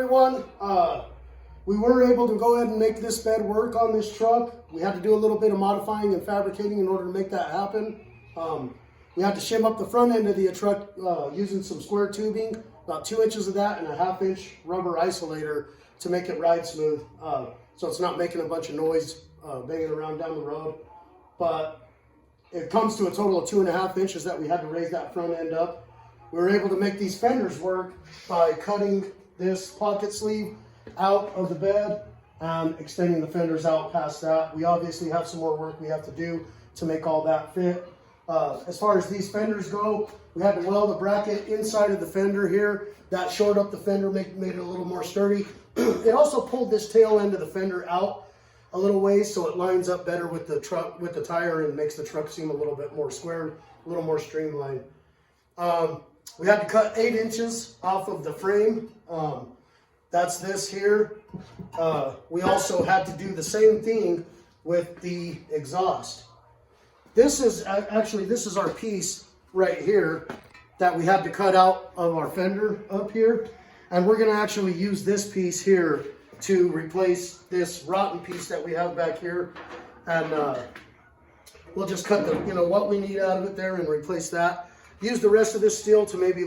everyone. We were able to go ahead and make this bed work on this truck. We had to do a little bit of modifying and fabricating in order to make that happen. We had to shim up the front end of the truck using some square tubing, about 2 inches of that and a 1/2 inch rubber isolator to make it ride smooth. So it's not making a bunch of noise banging around down the road. But it comes to a total of 2.5 inches that we had to raise that front end up. We were able to make these fenders work by cutting this pocket sleeve out of the bed and extending the fenders out past that. We obviously have some more work we have to do to make all that fit. As far as these fenders go, we had to weld a bracket inside of the fender here. That shored up the fender, made it a little more sturdy. It also pulled this tail end of the fender out a little ways so it lines up better with the truck, with the tire, and makes the truck seem a little bit more square, a little more streamlined. We had to cut 8 inches off of the frame. That's this here. We also had to do the same thing with the exhaust. This is actually, this is our piece right here that we had to cut out of our fender up here. And we're gonna actually use this piece here to replace this rotten piece that we have back here. And we'll just cut the, what we need out of it there and replace that. Use the rest of this steel to maybe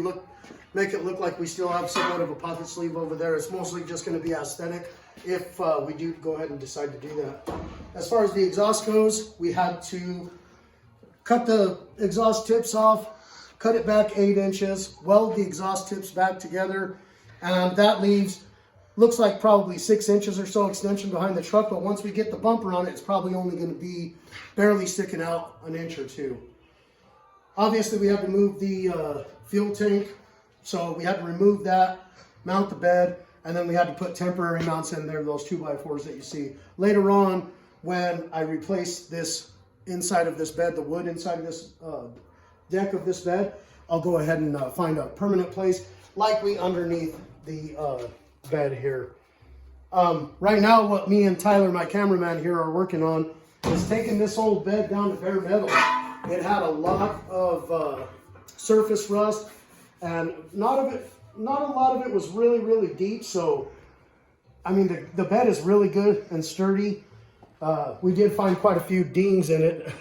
make it look like we still have somewhat of a pocket sleeve over there. It's mostly just gonna be aesthetic if we do go ahead and decide to do that. As far as the exhaust goes, we had to cut the exhaust tips off, cut it back 8 inches, weld the exhaust tips back together, and that leaves, looks like probably 6 inches or so extension behind the truck, but once we get the bumper on it, it's probably only going to be barely sticking out an inch or two. Obviously, we had to move the fuel tank, so we had to remove that, mount the bed, and then we had to put temporary mounts in there, those 2x4s that you see. Later on, when I replace this inside of this bed, the wood inside of this deck of this bed, I'll go ahead and find a permanent place likely underneath the bed here. Right now, what me and Tyler, my cameraman here, are working on is taking this old bed down to bare metal. It had a lot of surface rust, and not a lot of it was really deep. So I mean, the bed is really good and sturdy. We did find quite a few dings in it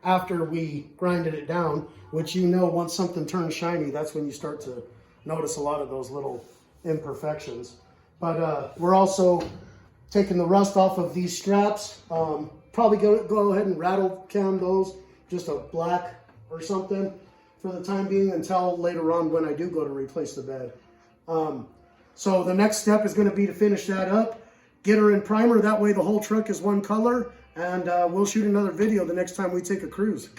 after we grinded it down, which once something turns shiny, that's when you start to notice a lot of those little imperfections. But we're also taking the rust off of these straps. Probably go ahead and rattle cam those, just a black or something for the time being until later on when I do go to replace the bed. So the next step is going to be to finish that up, get her in primer, that way the whole truck is one color, and we'll shoot another video the next time we take a cruise.